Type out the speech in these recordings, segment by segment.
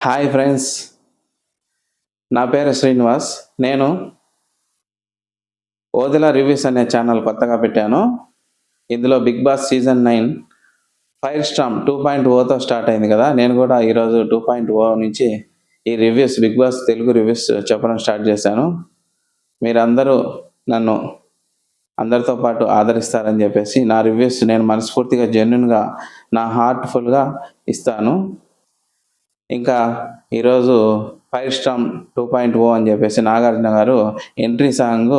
Hi friends, నా పేరు శ్రీనివాస్. నేను ఓదెల రివ్యూస్ అనే ఛానల్ కొత్తగా పెట్టాను. ఇందులో Big Boss season 9 fire storm 2.0తో స్టార్ట్ అయింది కదా. నేను కూడా ఈరోజు 2.0 నుంచి ఈ reviews, Big Boss Telugu reviews చెప్పడం స్టార్ట్ చేశాను. మీరందరూ నన్ను అందరితో పాటు ఆదరిస్తారని చెప్పేసి నా రివ్యూస్ నేను మనస్ఫూర్తిగా, జెన్యున్గా, నా హార్ట్ఫుల్గా ఇస్తాను. ఇంకా ఈరోజు ఫైర్ స్టార్మ్ 2.0 అని చెప్పేసి నాగార్జున గారు ఎంట్రీ సాంగ్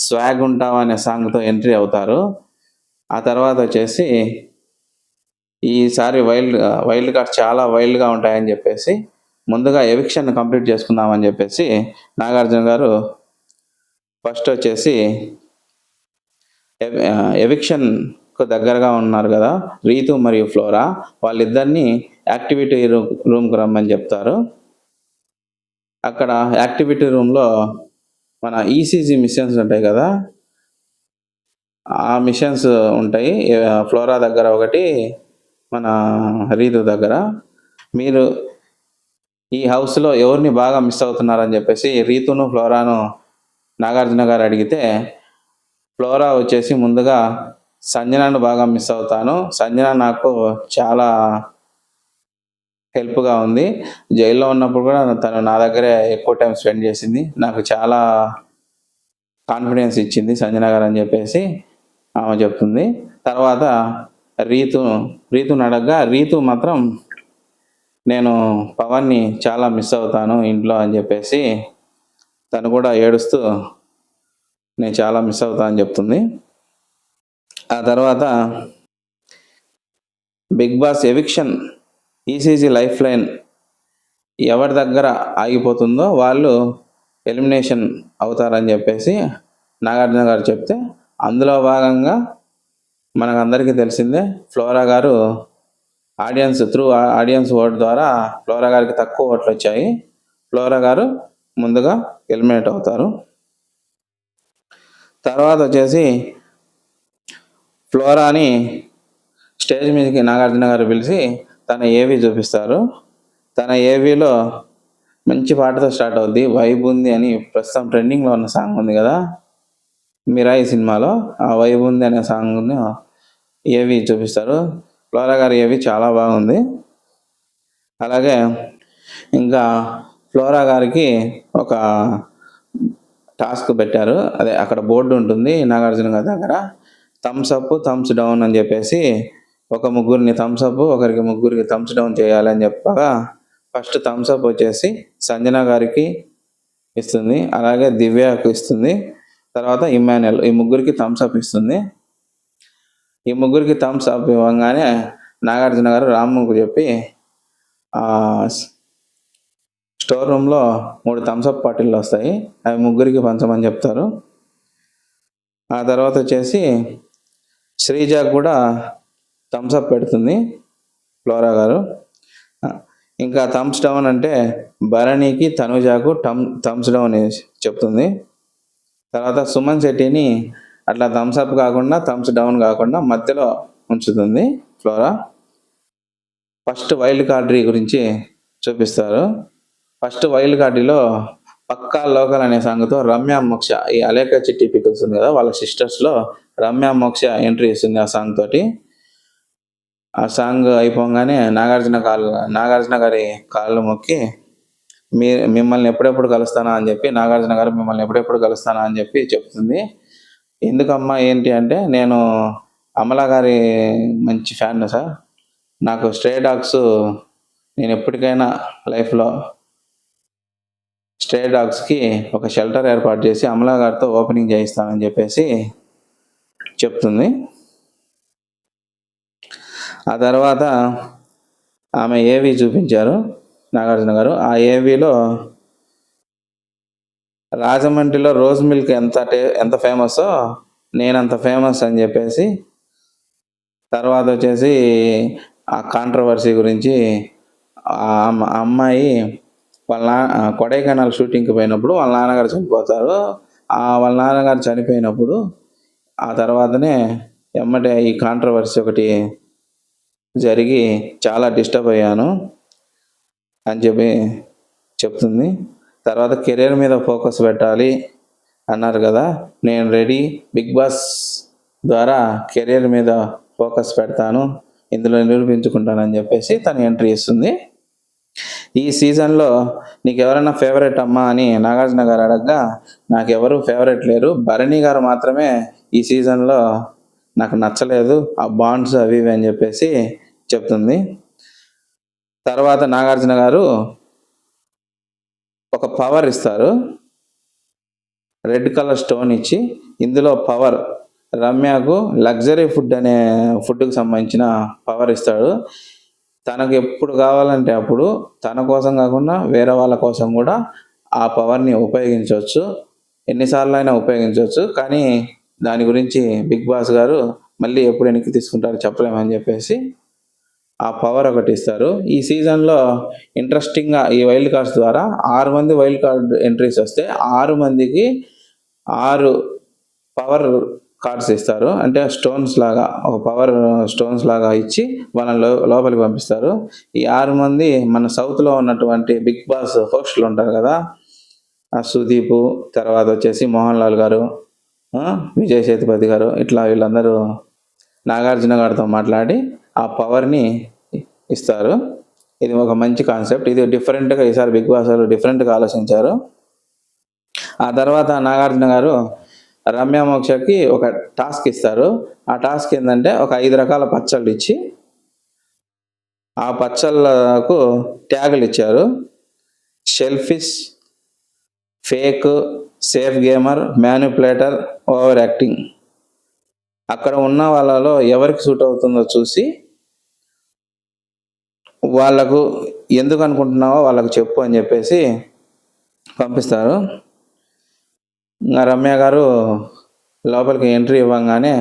స్వాగ్ ఉంటావా అనే సాంగ్తో ఎంట్రీ అవుతారు. ఆ తర్వాత వచ్చేసి ఈసారి వైల్డ్ కార్డ్ చాలా వైల్డ్గా ఉంటాయని చెప్పేసి ముందుగా ఎవిక్షన్ కంప్లీట్ చేసుకుందామని చెప్పేసి నాగార్జున గారు ఫస్ట్ వచ్చేసి ఎవిక్షన్కు దగ్గరగా ఉన్నారు కదా రీతు మరియు ఫ్లోరా, వాళ్ళిద్దరిని యాక్టివిటీ రూమ్కి రమ్మని చెప్తారు. అక్కడ యాక్టివిటీ రూమ్లో మన ఈసీజీ మిషన్స్ ఉంటాయి కదా, ఆ మిషన్స్ ఉంటాయి. ఫ్లోరా దగ్గర ఒకటి, మన రీతు దగ్గర. మీరు ఈ హౌస్లో ఎవరిని బాగా మిస్ అవుతున్నారని చెప్పేసి రీతును, ఫ్లోరాను నాగార్జున గారు అడిగితే, ఫ్లోరా వచ్చేసి ముందుగా సంజనాను బాగా మిస్ అవుతాను, సంజన నాకు చాలా హెల్ప్గా ఉంది, జైల్లో ఉన్నప్పుడు కూడా తను నా దగ్గరే ఎక్కువ టైం స్పెండ్ చేసింది, నాకు చాలా కాన్ఫిడెన్స్ ఇచ్చింది సంజన గారు అని చెప్పేసి ఆమె చెప్తుంది. తర్వాత రీతును అడగగా రీతు మాత్రం నేను పవన్ని చాలా మిస్ అవుతాను ఇంట్లో అని చెప్పేసి తను కూడా ఏడుస్తూ నేను చాలా మిస్ అవుతా అని చెప్తుంది. ఆ తర్వాత Bigg Boss eviction ECG life line ఎవరి దగ్గర ఆగిపోతుందో వాళ్ళు ఎలిమినేషన్ అవుతారని చెప్పేసి నాగార్జున గారు చెప్తే, అందులో భాగంగా మనకందరికీ తెలిసిందే ఫ్లోరా గారు ఆడియన్స్ ఓట్ ద్వారా ఫ్లోరా గారికి తక్కువ ఓట్లు వచ్చాయి. ఫ్లోరా గారు ముందుగా ఎలిమినేట్ అవుతారు. తర్వాత వచ్చేసి ఫ్లోరాని స్టేజ్ మీదకి నాగార్జున గారు పిలిచి తన ఏవీ చూపిస్తారు. తన ఏవీలో మంచి పాటతో స్టార్ట్ అవుద్ది, వైబ్ ఉంది అని ప్రస్తుతం ట్రెండింగ్లో ఉన్న సాంగ్ ఉంది కదా మిరాయి సినిమాలో, ఆ వైబ్ ఉంది అనే సాంగ్ని ఏవి చూపిస్తారు. ఫ్లోరా గారి ఏవి చాలా బాగుంది. అలాగే ఇంకా ఫ్లోరా గారికి ఒక టాస్క్ పెట్టారు. అదే అక్కడ బోర్డు ఉంటుంది నాగార్జున గారి దగ్గర, థమ్స్ అప్, థమ్స్ డౌన్ అని చెప్పేసి ఒక ముగ్గురిని థమ్స్ అప్, ముగ్గురికి థమ్స్ డౌన్ చేయాలని చెప్పగా ఫస్ట్ థమ్స్ అప్ వచ్చేసి సంజన గారికి ఇస్తుంది, అలాగే దివ్యకు ఇస్తుంది, తర్వాత ఇమ్మాన్యుయల్, ఈ ముగ్గురికి థమ్స్ అప్ ఇస్తుంది. ఈ ముగ్గురికి థమ్స్ అప్ ఇవ్వగానే నాగార్జున గారు రాముకు చెప్పి స్టోర్ రూమ్లో 3 థమ్స్ అప్ బాటిళ్ళు వస్తాయి, అవి ముగ్గురికి పంచమని చెప్తారు. ఆ తర్వాత వచ్చేసి శ్రీజ కూడా థమ్స్ అప్ పెడుతుంది ఫ్లోరా గారు. ఇంకా థమ్స్ డౌన్ అంటే భరణికి, తనుజాకు థమ్స్ డౌన్ చెప్తుంది. తర్వాత సుమన్ శెట్టిని అట్లా థమ్స్ అప్ కాకుండా, థమ్స్ డౌన్ కాకుండా మధ్యలో ఉంచుతుంది ఫ్లోరా. ఫస్ట్ వైల్డ్ కార్డరీ గురించి చూపిస్తారు. ఫస్ట్ వైల్డ్ కార్డరీలో పక్కా లోకల్ అనే సాంగ్తో రమ్య మోక్ష, ఈ అలేక చిట్టి పికల్స్ ఉంది కదా వాళ్ళ సిస్టర్స్లో రమ్య మోక్ష ఎంట్రీ ఇస్తుంది ఆ సాంగ్ తోటి. ఆ సాంగ్ అయిపోగానే నాగార్జున గారి కాళ్ళు మొక్కి మిమ్మల్ని ఎప్పుడెప్పుడు కలుస్తానా అని చెప్పి, నాగార్జున గారు మిమ్మల్ని ఎప్పుడెప్పుడు కలుస్తానా అని చెప్పి చెప్తుంది. ఎందుకమ్మా ఏంటి అంటే, నేను అమలా గారి మంచి ఫ్యాన్ సార్, నాకు స్ట్రే డాగ్స్, నేను ఎప్పటికైనా లైఫ్లో స్ట్రే డాగ్స్కి ఒక షెల్టర్ ఏర్పాటు చేసి అమలా గారితో ఓపెనింగ్ చేయిస్తానని చెప్పేసి చెప్తుంది. ఆ తర్వాత ఆమె ఏవి చూపించారు నాగార్జున గారు. ఆ ఏవిలో రాజమండ్రిలో రోజ్ మిల్క్ ఎంత ఫేమస్సో నేనంత ఫేమస్ అని చెప్పేసి, తర్వాత వచ్చేసి ఆ కాంట్రవర్సీ గురించి, ఆ అమ్మాయి వాళ్ళ కొడైకెనాల్ షూటింగ్కి పోయినప్పుడు వాళ్ళ నాన్నగారు చనిపోతారు. వాళ్ళ నాన్నగారు చనిపోయినప్పుడు ఆ తర్వాతనే ఎమ్మటే ఈ కాంట్రవర్సీ ఒకటి జరిగి చాలా డిస్టర్బ్ అయ్యాను. అని చెప్పి చెప్తుంది. తర్వాత కెరీర్ మీద ఫోకస్ పెట్టాలి అన్నారు కదా, నేను రెడీ, బిగ్ బాస్ ద్వారా కెరీర్ మీద ఫోకస్ పెడతాను, ఇందులో నిరూపించుకుంటానని చెప్పేసి తను ఎంట్రీ ఇస్తుంది. ఈ సీజన్లో నీకు ఎవరైనా ఫేవరెట్ అమ్మా అని నాగార్జున గారు అడగగా, నాకు ఎవరు ఫేవరెట్ లేరు, భరణి గారు మాత్రమే ఈ సీజన్లో నాకు నచ్చలేదు, ఆ బాండ్స్ అవి ఇవి అని చెప్పేసి చెప్తుంది. తర్వాత నాగార్జున గారు ఒక పవర్ ఇస్తారు, రెడ్ కలర్ స్టోన్ ఇచ్చి, ఇందులో పవర్ రమ్యకు లగ్జరీ ఫుడ్ అనే ఫుడ్కి సంబంధించిన పవర్ ఇస్తాడు. తనకు ఎప్పుడు కావాలంటే అప్పుడు తన కోసం కాకుండా వేరే వాళ్ళ కోసం కూడా ఆ పవర్ని ఉపయోగించవచ్చు, ఎన్నిసార్లు అయినా ఉపయోగించవచ్చు. కానీ దాని గురించి బిగ్ బాస్ గారు మళ్ళీ ఎప్పుడు వెనక్కి తీసుకుంటారో చెప్పలేమని చెప్పేసి ఆ పవర్ ఒకటి ఇస్తారు. ఈ సీజన్లో ఇంట్రెస్టింగ్గా ఈ వైల్డ్ కార్డ్స్ ద్వారా 6 మంది వైల్డ్ కార్డ్ ఎంట్రీస్ వస్తే 6 మందికి 6 పవర్ కార్డ్స్ ఇస్తారు. అంటే స్టోన్స్ లాగా, ఒక పవర్ స్టోన్స్ లాగా ఇచ్చి వాళ్ళని లోపలికి పంపిస్తారు. ఈ 6 మంది మన సౌత్లో ఉన్నటువంటి బిగ్ బాస్ హోస్టులు ఉంటారు కదా, సుదీప్, తర్వాత వచ్చేసి మోహన్ లాల్ గారు, విజయ్ సేతుపతి గారు, ఇట్లా వీళ్ళందరూ నాగార్జున గారితో మాట్లాడి ఆ పవర్ని ఇస్తారు. ఇది ఒక మంచి కాన్సెప్ట్. ఇది డిఫరెంట్గా ఈసారి బిగ్ బాస్ వాళ్ళు డిఫరెంట్గా ఆలోచించారు. ఆ తర్వాత నాగార్జున గారు రమ్య మోక్షకి ఒక టాస్క్ ఇస్తారు. ఆ టాస్క్ ఏంటంటే ఒక 5 రకాల పచ్చళ్ళు ఇచ్చి ఆ పచ్చళ్ళకు ట్యాగులు ఇచ్చారు. Shellfish, fake, safe gamer, manipulator, over acting. అక్కడ ఉన్న వాళ్ళలో ఎవరికి సూట్ అవుతుందో చూసి వాళ్ళకు ఎందుకు అనుకుంటున్నావో వాళ్ళకు చెప్పు అని చెప్పేసి పంపిస్తారు. రమ్య గారు లోపలికి ఎంట్రీ ఇవ్వగానే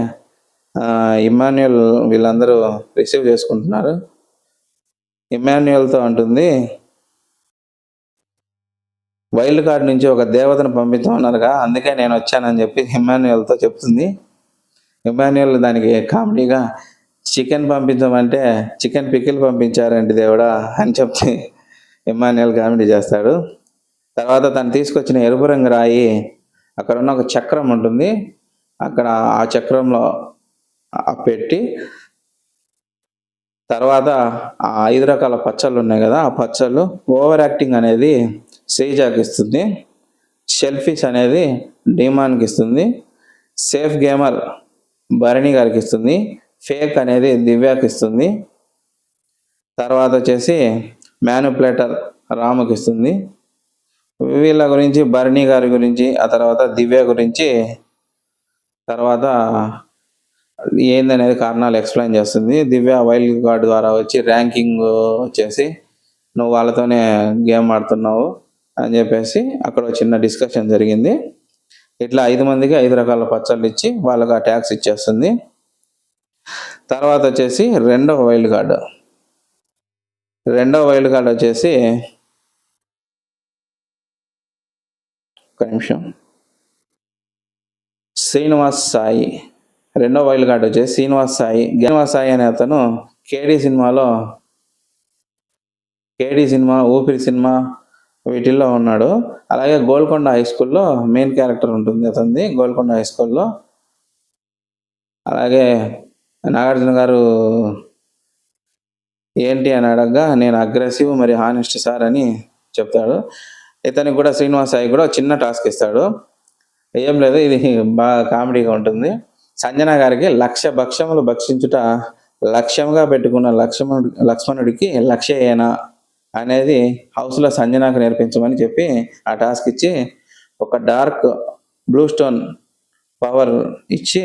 ఇమ్మాన్యుయల్ వీళ్ళందరూ రిసీవ్ చేసుకుంటున్నారు. ఇమ్మాన్యుయల్తో అంటుంది, వైల్డ్ కార్డ్ నుంచి ఒక దేవతను పంపించమన్నారుగా, అందుకే నేను వచ్చానని చెప్పి ఇమ్మాన్యుయల్తో చెప్తుంది. ఇమ్మాన్యుయల్ దానికి కామెడీగా, చికెన్ పంపించమంటే చికెన్ పికిల్ పంపించారండి దేవుడా అని చెప్పి ఇమ్మాన్యుయల్ కామెడీ చేస్తాడు. తర్వాత తను తీసుకొచ్చిన ఎరుపు రంగు రాయి, అక్కడ ఉన్న ఒక చక్రం ఉంటుంది, అక్కడ ఆ చక్రంలో పెట్టి తర్వాత ఆ 5 రకాల పచ్చళ్ళు ఉన్నాయి కదా, ఆ పచ్చళ్ళు ఓవర్ యాక్టింగ్ అనేది శ్రీజాకి ఇస్తుంది, షెల్ఫిష్ అనేది డీమాన్కి ఇస్తుంది, సేఫ్ గేమర్ భరణి గారికి ఇస్తుంది, ఫేక్ అనేది దివ్యాకి ఇస్తుంది, తర్వాత వచ్చేసి మ్యానిపులేటర్ రాముకి ఇస్తుంది. వీళ్ళ గురించి, భరణి గారి గురించి, ఆ తర్వాత దివ్య గురించి తర్వాత ఏందనేది కారణాలు ఎక్స్ప్లెయిన్ చేస్తుంది. దివ్య వైల్డ్ కార్డ్ ద్వారా వచ్చి ర్యాంకింగ్ వచ్చేసి నువ్వు వాళ్ళతోనే గేమ్ ఆడుతున్నావు అని చెప్పేసి అక్కడ చిన్న డిస్కషన్ జరిగింది. ఇట్లా 5 మందికి 5 రకాల పచ్చళ్ళు ఇచ్చి వాళ్ళకి ఆ ట్యాక్స్ ఇచ్చేస్తుంది. తర్వాత వచ్చేసి రెండవ వైల్డ్ కార్డ్ వచ్చేసి ఒక నిమిషం, శ్రీనివాస్ సాయి. రెండో వైల్డ్ కార్డ్ వచ్చేసి శ్రీనివాస్ సాయి అనే అతను కేడీ సినిమా, ఊపిరి సినిమా వీటిల్లో ఉన్నాడు. అలాగే గోల్కొండ హై స్కూల్లో మెయిన్ క్యారెక్టర్ ఉంటుంది అతనిది, గోల్కొండ హై స్కూల్లో. అలాగే నాగార్జున గారు ఏంటి అని అడగగా, నేను అగ్రెసివ్ మరి హానెస్ట్ సార్ అని చెప్తాడు. ఇతనికి కూడా శ్రీనివాస్ సాయి కూడా చిన్న టాస్క్ ఇస్తాడు. ఏం లేదు, ఇది బాగా కామెడీగా ఉంటుంది. సంజన గారికి 1,00,000 భక్ష్యములు భక్షించుట లక్ష్యంగా పెట్టుకున్న లక్ష్మణుడికి లక్ష్యేనా అనేది హౌస్లో సంజనాకు నేర్పించమని చెప్పి ఆ టాస్క్ ఇచ్చి ఒక డార్క్ బ్లూ స్టోన్ పవర్ ఇచ్చి,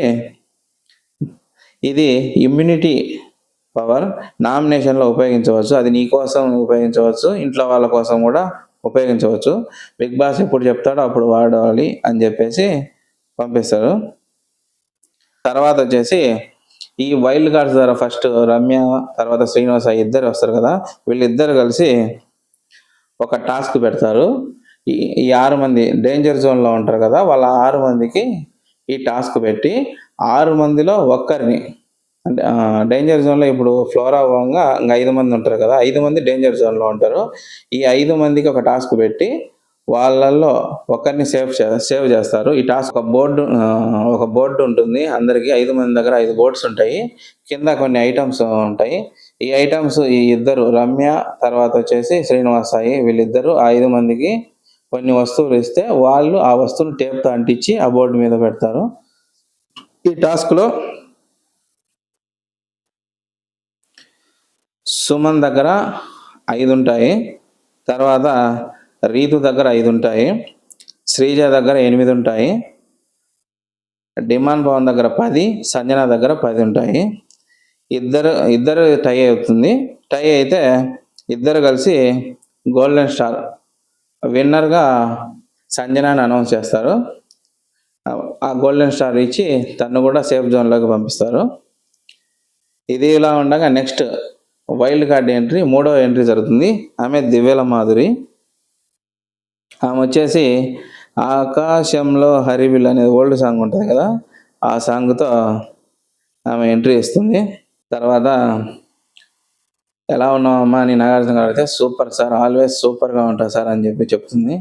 ఇది ఇమ్యూనిటీ పవర్, నామినేషన్లో ఉపయోగించవచ్చు, అది నీ కోసం ఉపయోగించవచ్చు, ఇంట్లో వాళ్ళ కోసం కూడా ఉపయోగించవచ్చు, బిగ్ బాస్ ఎప్పుడు చెప్తాడో అప్పుడు వాడాలి అని చెప్పేసి పంపిస్తారు. తర్వాత వచ్చేసి ఈ వైల్డ్ కార్డ్స్ ద్వారా ఫస్ట్ రమ్య తర్వాత శ్రీనివాస్ ఇద్దరు వస్తారు కదా, వీళ్ళిద్దరు కలిసి ఒక టాస్క్ పెడతారు. ఈ 6 మంది డేంజర్ జోన్లో ఉంటారు కదా, వాళ్ళ 6 మందికి ఈ టాస్క్ పెట్టి 6 మందిలో ఒక్కరిని అంటే డేంజర్ జోన్‌లో ఇప్పుడు ఫ్లోరా పోంగా ఇంక 5 మంది ఉంటారు కదా! 5 మంది డేంజర్ జోన్‌లో ఉంటారు. ఈ 5 మందికి ఒక టాస్క్ పెట్టి వాళ్ళల్లో ఒకరిని సేవ్ చేస్తారు. ఈ టాస్క్ ఒక బోర్డ్ ఉంటుంది. అందరికి 5 మంది దగ్గర 5 బోర్డ్స్ ఉంటాయి. కింద కొన్ని ఐటెమ్స్ ఉంటాయి. ఈ ఐటెమ్స్ ఈ ఇద్దరు రమ్య తర్వాత వచ్చేసి శ్రీనివాస్ సాయి వీళ్ళిద్దరూ ఆ 5 మందికి కొన్ని వస్తువులు ఇస్తే వాళ్ళు ఆ వస్తువుని టేప్‌తో అంటించి ఆ బోర్డ్ మీద పెడతారు. ఈ టాస్క్‌లో సుమన్ దగ్గర 5 ఉంటాయి. తర్వాత రీతు దగ్గర 5 ఉంటాయి. శ్రీజ దగ్గర 8 ఉంటాయి. డిమాండ్ పవన్ దగ్గర 10, సంజన దగ్గర 10 ఉంటాయి. ఇద్దరు టై అవుతుంది. టై అయితే ఇద్దరు కలిసి గోల్డెన్ స్టార్ విన్నర్‌గా సంజనని అనౌన్స్ చేస్తారు. ఆ గోల్డెన్ స్టార్ ఇచ్చి తను కూడా సేఫ్ జోన్‌లోకి పంపిస్తారు. ఇది ఇలా ఉండగా నెక్స్ట్ వైల్డ్ కార్డ్ ఎంట్రీ మూడో ఎంట్రీ జరుగుతుంది. ఆమె దివ్యల మాధురి. ఆమె వచ్చేసి ఆకాశంలో హరివిల్ అనేది ఓల్డ్ సాంగ్ ఉంటుంది కదా! ఆ సాంగ్‌తో ఆమె ఎంట్రీ ఇస్తుంది. తర్వాత ఎలా ఉన్నావమ్మా అని నాగార్జున గారు అడిగితే సూపర్ సార్, ఆల్వేస్ సూపర్‌గా ఉంటా సార్ అని చెప్తుంది.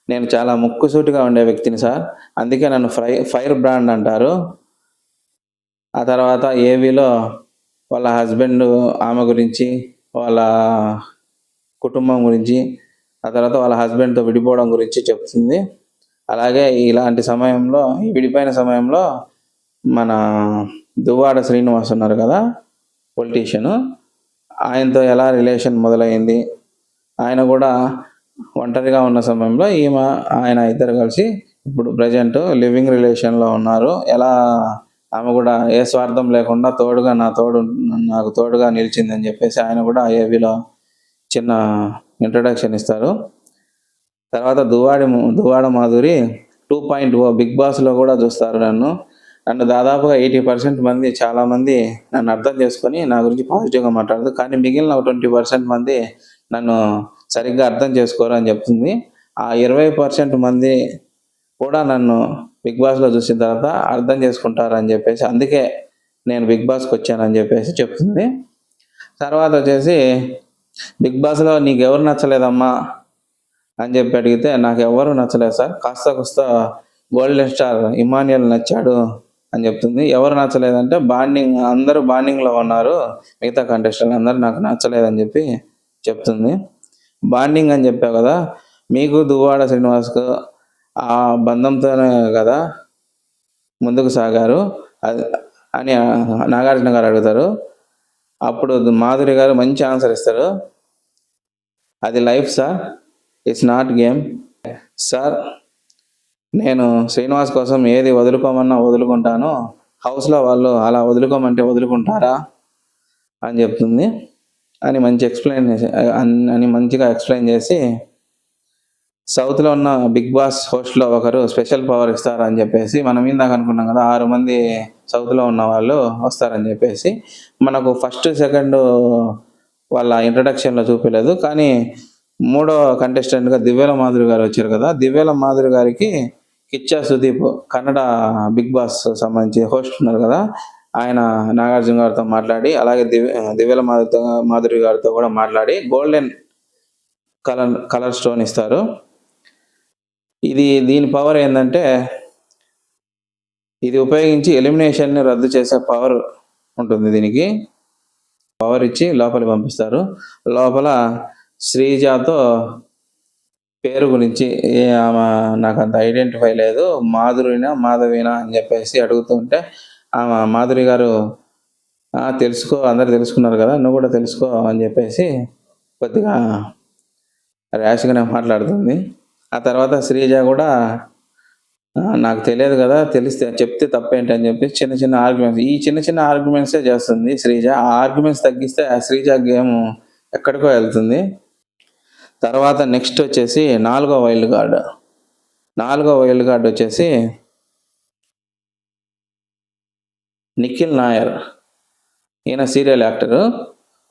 నేను చాలా ముక్కుసూటిగా ఉండే వ్యక్తిని సార్. అందుకే నన్ను ఫైర్ బ్రాండ్ అంటారు. ఆ తర్వాత ఏవీలో వాళ్ళ హస్బెండ్ ఆమె గురించి, వాళ్ళ కుటుంబం గురించి, ఆ తర్వాత వాళ్ళ హస్బెండ్‌తో విడిపోవడం గురించి చెప్తుంది. అలాగే ఇలాంటి సమయంలో ఈ విడిపోయిన సమయంలో మన దువ్వాడ శ్రీనివాస్ ఉన్నారు కదా! పొలిటీషియను. ఆయనతో ఎలా రిలేషన్ మొదలైంది, ఆయన కూడా ఒంటరిగా ఉన్న సమయంలో ఆయన ఇద్దరు కలిసి ఇప్పుడు ప్రెజెంట్ లివింగ్ రిలేషన్‌లో ఉన్నారు. ఎలా ఆమె కూడా ఏ స్వార్థం లేకుండా నాకు తోడుగా నిలిచిందని చెప్పేసి ఆయన కూడా ఏవీలో చిన్న ఇంట్రడక్షన్ ఇస్తారు. తర్వాత దువ్వాడ మాధురి 2.0 బిగ్ బాస్‌లో కూడా చూస్తారు నన్ను. దాదాపుగా 80% మంది చాలామంది నన్ను అర్థం చేసుకొని నా గురించి పాజిటివ్‌గా మాట్లాడతారు. కానీ మిగిలిన 20% మంది నన్ను సరిగ్గా అర్థం చేసుకోరు అని చెప్తుంది. ఆ 20% మంది కూడా నన్ను బిగ్ బాస్‌లో చూసిన తర్వాత అర్థం చేసుకుంటారని చెప్పేసి అందుకే నేను బిగ్ బాస్‌కి వచ్చానని చెప్పేసి చెప్తుంది. తర్వాత వచ్చేసి బిగ్ బాస్‌లో నీకెవరు నచ్చలేదమ్మా అని చెప్పి అడిగితే నాకెవ్వరూ నచ్చలేదు సార్. కాస్త గోల్డెన్ స్టార్ ఇమాన్యుయల్ నచ్చాడు అని చెప్తుంది. ఎవరు నచ్చలేదంటే అందరూ బాండింగ్‌లో ఉన్నారు. మిగతా కంటెస్టెంట్లు అందరూ నాకు నచ్చలేదని చెప్పి చెప్తుంది. బాండింగ్ అని చెప్పావు కదా! మీకు దువ్వాడ శ్రీనివాస్‌కు ఆ బంధంతోనే కదా ముందుకు సాగారు అని నాగార్జున గారు అడుగుతారు. అప్పుడు మాధురి గారు మంచి ఆన్సర్ ఇస్తారు. అది life sir, it's not game. Sir నేను శ్రీనివాస్ కోసం ఏది వదులుకోమన్నా వదులుకుంటాను. హౌస్‌లో వాళ్ళు అలా వదులుకోమంటే వదులుకుంటారా అని చెప్తుంది. అని మంచిగా ఎక్స్‌ప్లెయిన్ చేసి సౌత్‌లో ఉన్న బిగ్ బాస్ హోస్ట్‌లో ఒకరు స్పెషల్ పవర్ ఇస్తారని చెప్పేసి మనం ఇందాక అనుకున్నాం కదా! 6 మంది సౌత్‌లో ఉన్న వాళ్ళు వస్తారని చెప్పేసి మనకు ఫస్ట్, సెకండ్ వాళ్ళ ఇంట్రడక్షన్‌లో చూపియలేదు. కానీ మూడో కంటెస్టెంట్‌గా దివ్యల మాధురి గారు వచ్చారు కదా! దివ్యల మాధురి గారికి కిచ్చా సుదీప్ కన్నడ బిగ్ బాస్ సంబంధించి హోస్ట్ ఉన్నారు కదా! ఆయన నాగార్జున గారితో మాట్లాడి అలాగే దివ్యల మాధురి గారితో కూడా మాట్లాడి గోల్డెన్ కలర్ స్టోన్ ఇస్తారు. దీని పవర్ ఏందంటే ఇది ఉపయోగించి ఎలిమినేషన్‌ని రద్దు చేసే పవర్ ఉంటుంది దీనికి. పవర్ ఇచ్చి లోపలికి పంపిస్తారు. లోపల శ్రీజతో పేరు గురించి ఆమె నాకంత ఐడెంటిఫై లేదు. మాధవినా అని చెప్పేసి అడుగుతుంటే మాధురి గారు తెలుసుకో, అందరు తెలుసుకున్నారు కదా! నువ్వు కూడా తెలుసుకో అని చెప్పేసి కొద్దిగా ర్యాష్‌గానే మాట్లాడుతుంది. ఆ తర్వాత శ్రీజ కూడా నాకు తెలియదు కదా! చెప్తే తప్పేంటి అని చెప్పి చిన్న ఆర్గ్యుమెంట్సే చేస్తుంది శ్రీజ. ఆ ఆర్గ్యుమెంట్స్ తగ్గిస్తే ఆ శ్రీజ గేమ్ ఎక్కడికో వెళ్తుంది. తర్వాత నెక్స్ట్ వచ్చేసి నాలుగో వైల్డ్ కార్డ్ వచ్చేసి నిఖిల్ నాయర్. ఈయన సీరియల్ యాక్టరు.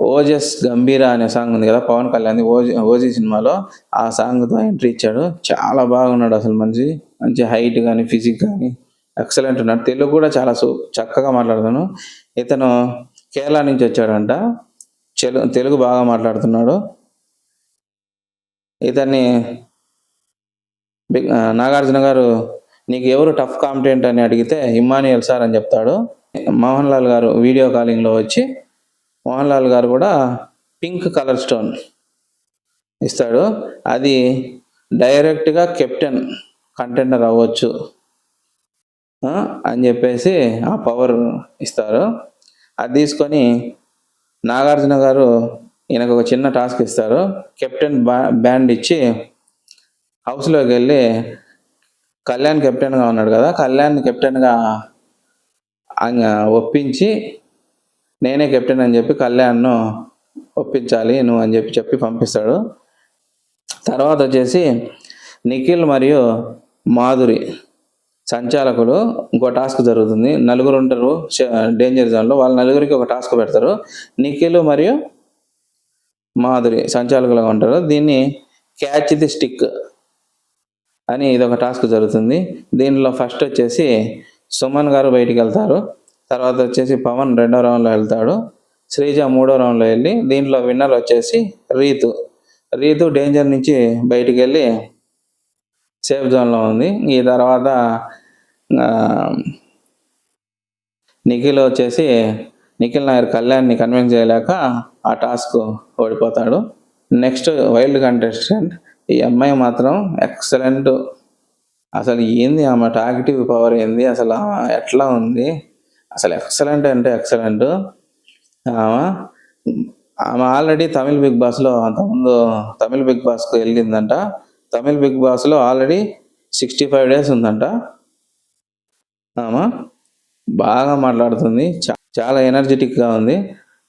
ఓజస్ గంభీర అనే సాంగ్ ఉంది కదా పవన్ కళ్యాణ్ ఓజీ సినిమాలో, ఆ సాంగ్తో ఎంట్రీ ఇచ్చాడు. చాలా బాగున్నాడు అసలు మంచి హైట్ కానీ ఫిజిక్ కానీ ఎక్సలెంట్ ఉన్నాడు. తెలుగు కూడా చాలా చక్కగా మాట్లాడుతాను. ఇతను కేరళ నుంచి వచ్చాడంట. తెలుగు బాగా మాట్లాడుతున్నాడు. ఇతన్ని నాగార్జున గారు నీకు ఎవరు టఫ్ కాంపిటెంట్ అని అడిగితే ఇమ్మాన్యుయల్ సార్ అని చెప్తాడు. మోహన్ లాల్ గారు వీడియో కాలింగ్లో వచ్చి మోహన్ లాల్ గారు కూడా పింక్ కలర్ స్టోన్ ఇస్తాడు. అది డైరెక్ట్గా కెప్టెన్ కంటెండర్ అవ్వచ్చు అని చెప్పేసి ఆ పవర్ ఇస్తారు. అది తీసుకొని నాగార్జున గారు ఈయనకు ఒక చిన్న టాస్క్ ఇస్తారు. కెప్టెన్ బ్యాండ్ ఇచ్చి హౌస్లోకి వెళ్ళి కళ్యాణ్ కెప్టెన్గా ఉన్నాడు కదా, కళ్యాణ్ కెప్టెన్గా ఒప్పించి నేనే కెప్టెన్ అని చెప్పి కళ్యాణ్ను ఒప్పించాలి నువ్వు అని చెప్పి పంపిస్తాడు. తర్వాత వచ్చేసి నిఖిల్ మరియు మాధురి సంచాలకులు ఇంకో టాస్క్ జరుగుతుంది. నలుగురు ఉంటారు డేంజర్ జోన్లో, వాళ్ళ నలుగురికి ఒక టాస్క్ పెడతారు. నిఖిల్ మరియు మాధురి సంచాలకులుగా ఉంటారు. దీన్ని క్యాచ్ ది స్టిక్ అని ఇదొక టాస్క్ జరుగుతుంది. దీనిలో ఫస్ట్ వచ్చేసి సుమన్ గారు బయటికి వెళ్తారు. తర్వాత వచ్చేసి పవన్ 2వ రౌండ్లో వెళ్తాడు. శ్రీజ 3వ రౌండ్లో వెళ్ళి దీంట్లో విన్నర్ వచ్చేసి రీతు డేంజర్ నుంచి బయటికి వెళ్ళి సేఫ్ జోన్లో ఉంది. ఈ తర్వాత నిఖిల్ నాయర్ కళ్యాణ్ని కన్విన్స్ చేయలేక ఆ టాస్క్ ఓడిపోతాడు. Next wild contestant. ఈ అమ్మాయి మాత్రం ఎక్సలెంట్. అసలు ఏంది ఆమె టాక్టివ్ పవర్ ఏంది, అసలు ఎట్లా ఉంది, అసలు ఎక్సలెంట్ అంటే ఎక్సలెంట్. ఆమె ఆల్రెడీ తమిళ్ బిగ్ బాస్లో అంతకుముందు తమిళ్ బిగ్ బాస్కు వెళ్ళిందంట. తమిళ్ బిగ్ బాస్లో ఆల్రెడీ 65 days ఉందంట. ఆమె బాగా మాట్లాడుతుంది, చాలా ఎనర్జెటిక్గా ఉంది.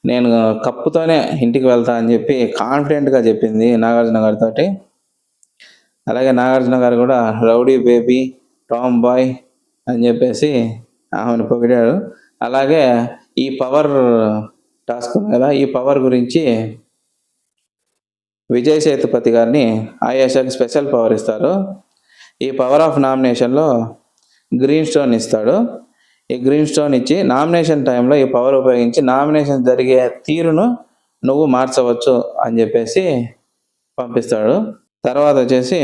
నేను కప్పుతోనే ఇంటికి వెళ్తా అని చెప్పి కాన్ఫిడెంట్గా చెప్పింది నాగార్జున గారితో. అలాగే నాగార్జున గారు కూడా రౌడీ బేబీ, టామ్ బాయ్ అని చెప్పేసి ఆమెను పొగిడాడు. అలాగే ఈ పవర్ టాస్క్ ఉంది కదా, ఈ పవర్ గురించి విజయ్ సేతుపతి గారిని ఐఎస్ఎల్ స్పెషల్ పవర్ ఇస్తారు. ఈ పవర్ ఆఫ్ నామినేషన్లో గ్రీన్ స్టోన్ ఇస్తాడు. ఈ గ్రీన్ స్టోన్ ఇచ్చి నామినేషన్ టైంలో ఈ పవర్ ఉపయోగించి నామినేషన్ జరిగే తీరును నువ్వు మార్చవచ్చు అని చెప్పేసి పంపిస్తాడు. తర్వాత వచ్చేసి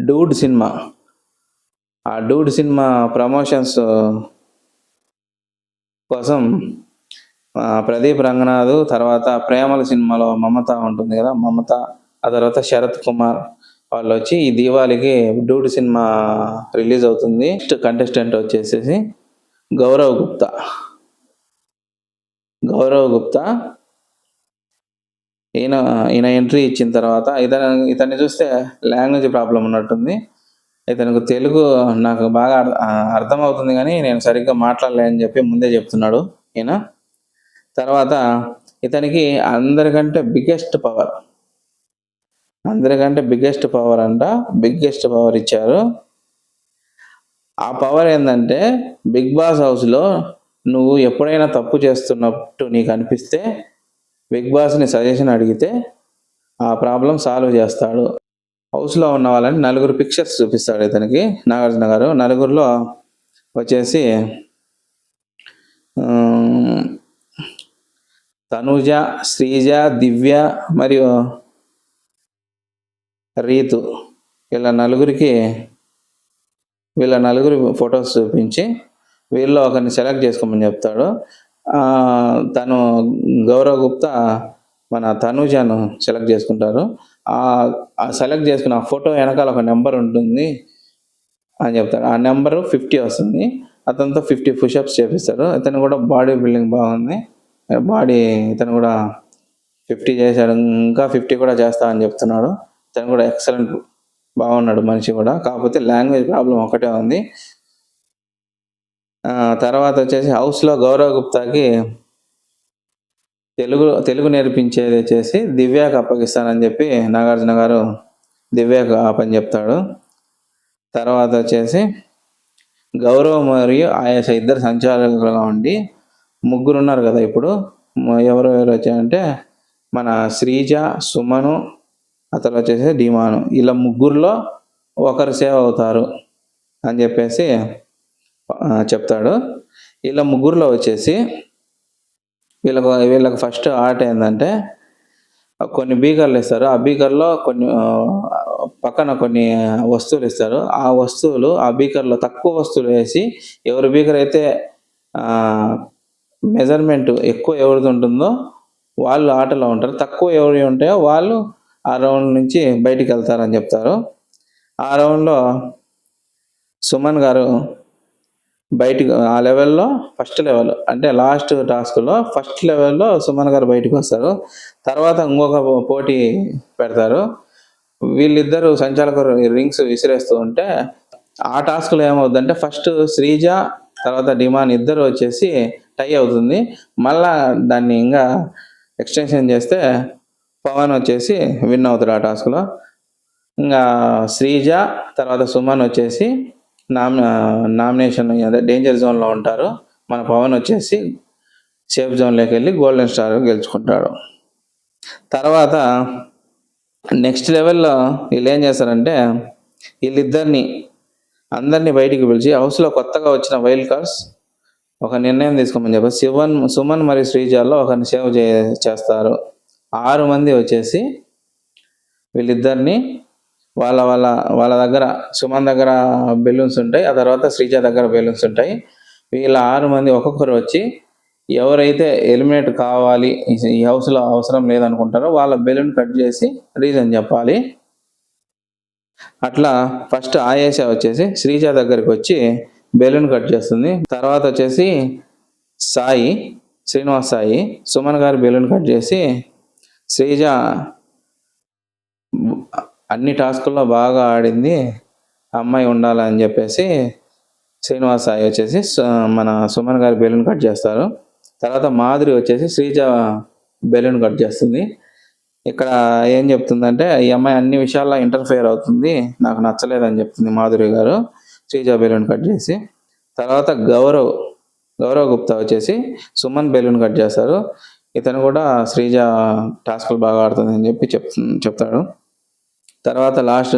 డూడ్ సినిమా. ఆ డూడ్ సినిమా ప్రమోషన్స్ కోసం ప్రదీప్ రంగనాథ్, తర్వాత ప్రేమల సినిమాలో మమత ఉంటుంది కదా, మమత, ఆ తర్వాత శరత్ కుమార్ వాళ్ళు వచ్చి ఈ దీవాళికి డూడ్ సినిమా రిలీజ్ అవుతుంది. నెక్స్ట్ కంటెస్టెంట్ వచ్చేసి గౌరవ్ గుప్తా. ఈయన ఎంట్రీ ఇచ్చిన తర్వాత ఇతన్ని చూస్తే లాంగ్వేజ్ ప్రాబ్లం ఉన్నట్టుంది. ఇతనికి తెలుగు నాకు బాగా అర్థమవుతుంది కానీ నేను సరిగ్గా మాట్లాడలేని చెప్పి ముందే చెప్తున్నాడు ఈయన. తర్వాత ఇతనికి అందరికంటే బిగ్గెస్ట్ పవర్ అంట, బిగ్గెస్ట్ పవర్ ఇచ్చారు. ఆ పవర్ ఏంటంటే బిగ్ బాస్ హౌస్లో నువ్వు ఎప్పుడైనా తప్పు చేస్తున్నట్టు నీకు అనిపిస్తే బిగ్ బాస్ని సజెషన్ అడిగితే ఆ ప్రాబ్లం సాల్వ్ చేస్తాడు. హౌస్లో ఉన్న వాళ్ళని 4 పిక్చర్స్ చూపిస్తాడు ఇతనికి నాగార్జున గారు. 4లో వచ్చేసి తనుజ, శ్రీజ, దివ్య మరియు రీతు, వీళ్ళ నలుగురి ఫొటోస్ చూపించి వీళ్ళలో ఒకరిని సెలెక్ట్ చేసుకోమని చెప్తాడు. తను గౌరవ్ గుప్తా మన తనుజను సెలెక్ట్ చేసుకుంటారు. ఆ సెలెక్ట్ చేసుకున్న ఆ ఫోటో వెనకాల ఒక నెంబర్ ఉంటుంది అని చెప్తాడు. ఆ నెంబరు 50 వస్తుంది. అతనితో 50 పుషప్స్ చేపిస్తాడు. ఇతను కూడా బాడీ బిల్డింగ్ బాగుంది, ఇతను కూడా 50 చేశాడు, ఇంకా 50 కూడా చేస్తా అని చెప్తున్నాడు. ఇతను కూడా ఎక్సలెంట్ బాగున్నాడు మనిషి కూడా, కాకపోతే లాంగ్వేజ్ ప్రాబ్లం ఒకటే ఉంది. తర్వాత వచ్చేసి హౌస్లో గౌరవ్ గుప్తాకి తెలుగు నేర్పించేది వచ్చేసి దివ్యాకి అప్పగిస్తానని చెప్పి నాగార్జున గారు దివ్యాకి పని చెప్తాడు. తర్వాత వచ్చేసి గౌరవ్ మరియు ఆయాస ఇద్దరు సంచాలకులుగా ఉండి 3 ఉన్నారు కదా ఇప్పుడు. ఎవరెవరు వచ్చాయంటే మన శ్రీజ, సుమను, అతను వచ్చేసి డిమాను. ఇలా 3లో ఒకరు సేవ్ అవుతారు అని చెప్పేసి చెప్తాడు. వీళ్ళ ముగ్గురులో వచ్చేసి వీళ్ళకి ఫస్ట్ ఆట ఏంటంటే కొన్ని బీకర్లు ఇస్తారు. ఆ బీకర్లో కొన్ని పక్కన కొన్ని వస్తువులు ఇస్తారు. ఆ వస్తువులు ఆ బీకర్లో తక్కువ వస్తువులు వేసి ఎవరి బీకర్ అయితే మెజర్మెంట్ ఎక్కువ ఎవరిది ఉంటుందో వాళ్ళు ఆటలో ఉంటారు. తక్కువ ఎవరి ఉంటాయో వాళ్ళు ఆ రౌండ్ నుంచి బయటికి వెళ్తారని చెప్తారు. ఆ రౌండ్లో సుమన్ గారు బయటికి ఆ లెవెల్లో ఫస్ట్ లెవెల్ అంటే లాస్ట్ టాస్క్లో ఫస్ట్ లెవెల్లో సుమన్ గారు బయటకు వస్తారు. తర్వాత ఇంకొక పోటీ పెడతారు. వీళ్ళిద్దరు సంచాలకులు రింగ్స్ విసిరేస్తూ ఉంటే ఆ టాస్క్లో ఏమవుతుందంటే ఫస్ట్ శ్రీజ తర్వాత డిమాన్ ఇద్దరు వచ్చేసి టై అవుతుంది. మళ్ళా దాన్ని ఇంకా ఎక్స్టెన్షన్ చేస్తే పవన్ వచ్చేసి విన్ అవుతాడు ఆ టాస్క్లో. ఇంకా శ్రీజ తర్వాత సుమన్ వచ్చేసి నామినేషన్ అదే డేంజర్ జోన్లో ఉంటారు. మన పవన్ వచ్చేసి సేఫ్ జోన్లోకి వెళ్ళి గోల్డెన్ స్టార్ గెలుచుకుంటాడు. తర్వాత నెక్స్ట్ లెవెల్లో వీళ్ళు ఏం చేస్తారంటే వీళ్ళిద్దరిని అందరినీ బయటికి పిలిచి హౌస్లో కొత్తగా వచ్చిన వైల్డ్ కార్డ్స్ ఒక నిర్ణయం తీసుకోమని చెప్పి సుమన్ మరియు శ్రీజాల్లో ఒకరిని సేవ్ చేస్తారు. 6 మంది వచ్చేసి వీళ్ళిద్దరిని వాళ్ళ దగ్గర సుమన్ దగ్గర బెలూన్స్ ఉంటాయి. ఆ తర్వాత శ్రీజ దగ్గర బెలూన్స్ ఉంటాయి. వీళ్ళ 6 మంది ఒక్కొక్కరు వచ్చి ఎవరైతే ఎలిమినేట్ కావాలి ఈ హౌస్లో అవసరం లేదనుకుంటారో వాళ్ళ బెలూన్ కట్ చేసి రీజన్ చెప్పాలి. అట్లా ఫస్ట్ ఆయేషా వచ్చేసి శ్రీజ దగ్గరికి వచ్చి బెలూన్ కట్ చేస్తుంది. తర్వాత వచ్చేసి శ్రీనివాస్ సాయి సుమన్ గారి బెలూన్ కట్ చేసి శ్రీజ అన్ని టాస్కుల్లో బాగా ఆడింది అమ్మాయి ఉండాలని చెప్పేసి శ్రీనివాస్ సాయి వచ్చేసి మన సుమన్ గారి బెలూన్ కట్ చేస్తారు. తర్వాత మాధురి వచ్చేసి శ్రీజ బెలూన్ కట్ చేస్తుంది. ఇక్కడ ఏం చెప్తుందంటే ఈ అమ్మాయి అన్ని విషయాల్లో ఇంటర్ఫియర్ అవుతుంది, నాకు నచ్చలేదని చెప్తుంది మాధురి గారు శ్రీజ బెలూన్ కట్ చేసి. తర్వాత గౌరవ్ గుప్తా వచ్చేసి సుమన్ బెలూన్ కట్ చేస్తారు. ఇతను కూడా శ్రీజ టాస్కులు బాగా ఆడుతుంది అని చెప్పి చెప్తాడు. తర్వాత లాస్ట్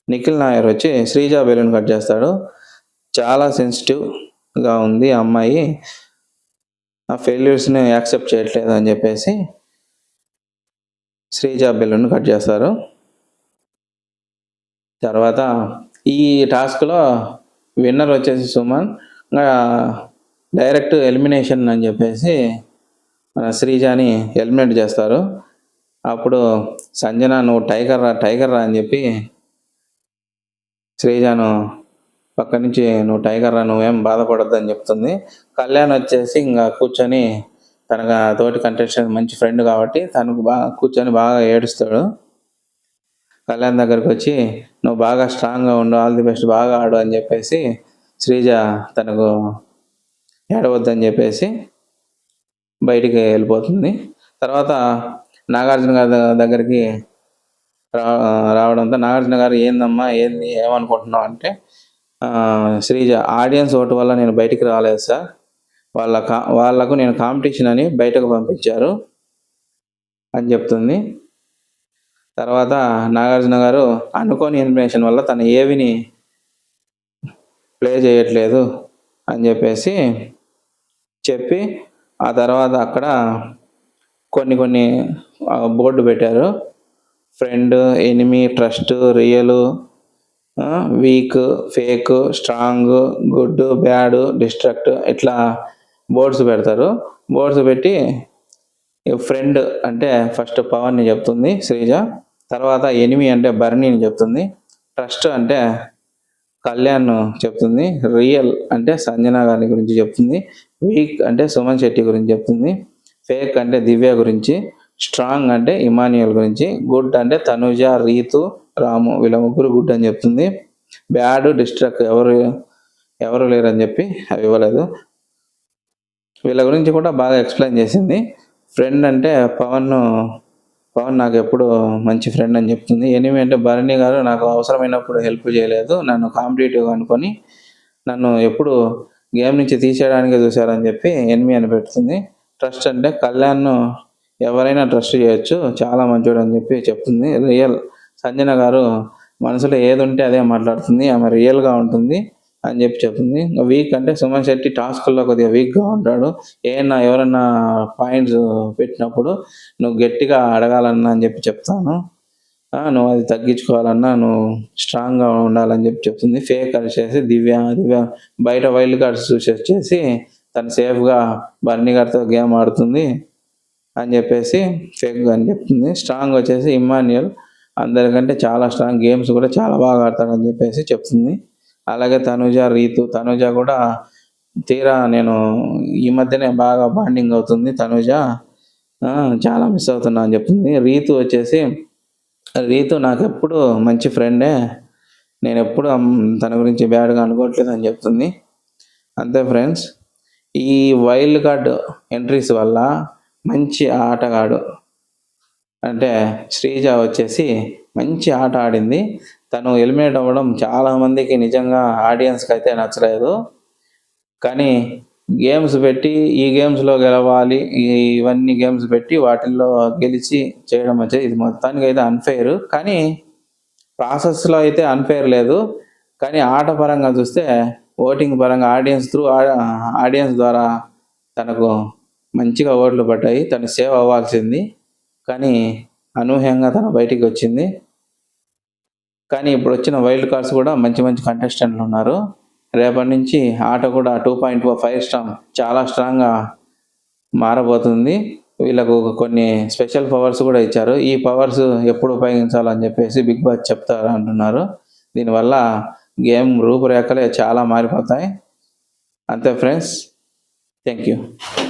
నిఖిల్ నాయర్ వచ్చి శ్రీజ బెలూన్ కట్ చేస్తాడు. చాలా సెన్సిటివ్గా ఉంది ఆ అమ్మాయి, ఆ ఫెయిల్యూర్స్ని యాక్సెప్ట్ చేయట్లేదు అని చెప్పేసి శ్రీజ బెలూన్ కట్ చేస్తారు. తర్వాత ఈ టాస్క్లో విన్నర్ వచ్చేసి సుమన్, డైరెక్ట్ ఎలిమినేషన్ అని చెప్పేసి మన శ్రీజాని ఎలిమినేట్ చేస్తారు. అప్పుడు సంజన నువ్వు టైగర్ రా అని చెప్పి శ్రీజాను పక్క నుంచి నువ్వు టైగర్ రా, నువ్వేం బాధపడద్దు అని చెప్తుంది. కళ్యాణ్ వచ్చేసి ఇంకా కూర్చొని తన తోటి కంటెస్టెంట్ మంచి ఫ్రెండ్ కాబట్టి తనకు కూర్చొని బాగా ఏడుస్తాడు. కళ్యాణ్ దగ్గరకు వచ్చి నువ్వు బాగా స్ట్రాంగ్గా ఉండు, ఆల్ ది బెస్ట్, బాగా ఆడు అని చెప్పేసి శ్రీజ తనకు ఏడవద్దని చెప్పేసి బయటికి వెళ్ళిపోతుంది. తర్వాత నాగార్జున గారి దగ్గరికి రావడంతో నాగార్జున గారు ఏందమ్మా ఏమనుకుంటున్నావు అంటే శ్రీజ ఆడియన్స్ ఓటు వల్ల నేను బయటికి రాలేదు సార్, వాళ్ళకు నేను కాంపిటీషన్ అని బయటకు పంపించారు అని చెప్తుంది. తర్వాత నాగార్జున గారు అనుకోని ఇన్ఫర్మేషన్ వల్ల తన ఏవిని ప్లే చేయట్లేదు అని చెప్పి ఆ తర్వాత అక్కడ కొన్ని బోర్డు పెట్టారు. Friend, enemy, trust, real, week, fake, strong, good, bad, destruct ఇట్లా బోర్డ్స్ పెడతారు. బోర్డ్స్ పెట్టి ఫ్రెండ్ అంటే ఫస్ట్ పవన్ని చెప్తుంది శ్రీజ, తర్వాత ఎనిమీ అంటే బర్నీని చెప్తుంది, ట్రస్ట్ అంటే కళ్యాణ్ చెప్తుంది, రియల్ అంటే సంజన గారి గురించి చెప్తుంది, వీక్ అంటే సుమన్ శెట్టి గురించి చెప్తుంది, ఫేక్ అంటే దివ్య గురించి, స్ట్రాంగ్ అంటే ఇమాన్యుయల్ గురించి, గుడ్ అంటే తనుజ, రీతు, రాము వీళ్ళ ముగ్గురు గుడ్ అని చెప్తుంది, బ్యాడ్, డిస్ట్రక్ట్ ఎవరు లేరని చెప్పి అవి ఇవ్వలేదు. వీళ్ళ గురించి కూడా బాగా ఎక్స్ప్లెయిన్ చేసింది. ఫ్రెండ్ అంటే పవన్ నాకు ఎప్పుడు మంచి ఫ్రెండ్ అని చెప్తుంది. ఎనిమి అంటే భరణి గారు నాకు అవసరమైనప్పుడు హెల్ప్ చేయలేదు, నన్ను కాంపిటేటివ్ అనుకొని నన్ను ఎప్పుడు గేమ్ నుంచి తీసేయడానికే చూశారని చెప్పి ఎనిమి అని పెడుతుంది. ట్రస్ట్ అంటే కళ్యాణ్ ఎవరైనా ట్రస్ట్ చేయొచ్చు, చాలా మంచోడు అని చెప్పి చెప్తుంది. రియల్ సంజన గారు మనసులో ఏది ఉంటే అదే మాట్లాడుతుంది, ఆమె రియల్గా ఉంటుంది, అని చెప్పి చెప్తుంది. వీక్ అంటే సుమన్ శెట్టి టాస్క్‌ల్లో కొద్దిగా వీక్‌గా ఉంటాడు. ఎవరన్నా పాయింట్స్ పెట్టినప్పుడు నువ్వు గట్టిగా అడగాలన్నా అని చెప్పి చెప్తాను. నువ్వు అది తగ్గించుకోవాలన్నా నువ్వు స్ట్రాంగ్‌గా ఉండాలని చెప్పి చెప్తుంది. ఫేక్ అరిచేసి దివ్య బయట వైల్డ్ కార్డ్స్ చూసొచ్చేసి తను సేఫ్‌గా బర్నీ గారితో గేమ్ ఆడుతుంది అని చెప్పేసి ఫేక్‌గా అని చెప్తుంది. స్ట్రాంగ్ వచ్చేసి ఇమ్మాన్యుయల్ అందరికంటే చాలా స్ట్రాంగ్, గేమ్స్ కూడా చాలా బాగా ఆడతాడని చెప్పేసి చెప్తుంది. అలాగే తనుజ కూడా తీరా నేను ఈ మధ్యనే బాగా బాండింగ్ అవుతుంది తనుజ, చాలా మిస్ అవుతున్నా అని చెప్తుంది. రీతు నాకెప్పుడు మంచి ఫ్రెండే, నేనెప్పుడు తన గురించి బ్యాడ్‌గా అనుకోవట్లేదు అని చెప్తుంది. అంతే ఫ్రెండ్స్. ఈ వైల్డ్ కార్డ్ ఎంట్రీస్ వల్ల మంచి ఆటగాడు అంటే శ్రీజ వచ్చేసి మంచి ఆట ఆడింది. తను ఎలిమినేట్ అవ్వడం చాలామందికి నిజంగా ఆడియన్స్‌కి అయితే నచ్చలేదు. కానీ గేమ్స్ పెట్టి ఈ గేమ్స్‌లో గెలవాలి, ఇవన్నీ గేమ్స్ పెట్టి వాటిల్లో గెలిచి చేయడం వచ్చేసి ఇది మొత్తానికైతే అన్‌ఫెయిర్. కానీ ప్రాసెస్‌లో అయితే అన్‌ఫెయిర్ లేదు. కానీ ఆట పరంగా చూస్తే ఓటింగ్ పరంగా ఆడియన్స్ ద్వారా తనకు మంచిగా ఓట్లు పడ్డాయి. తను సేవ్ అవ్వాల్సింది. కానీ అనూహ్యంగా తను బయటికి వచ్చింది. కానీ ఇప్పుడు వచ్చిన వైల్డ్ కార్డ్స్ కూడా మంచి కంటెస్టెంట్లు ఉన్నారు. రేపటి నుంచి ఆట కూడా 2.5 స్టార్ చాలా స్ట్రాంగ్‌గా మారబోతుంది. వీళ్ళకు కొన్ని స్పెషల్ పవర్స్ కూడా ఇచ్చారు. ఈ పవర్స్ ఎప్పుడు ఉపయోగించాలని చెప్పేసి బిగ్ బాస్ చెప్తారు అంటున్నారు. దీనివల్ల గేమ్ రూపురేఖలే చాలా మారిపోతాయి. అంతే ఫ్రెండ్స్. Thank you.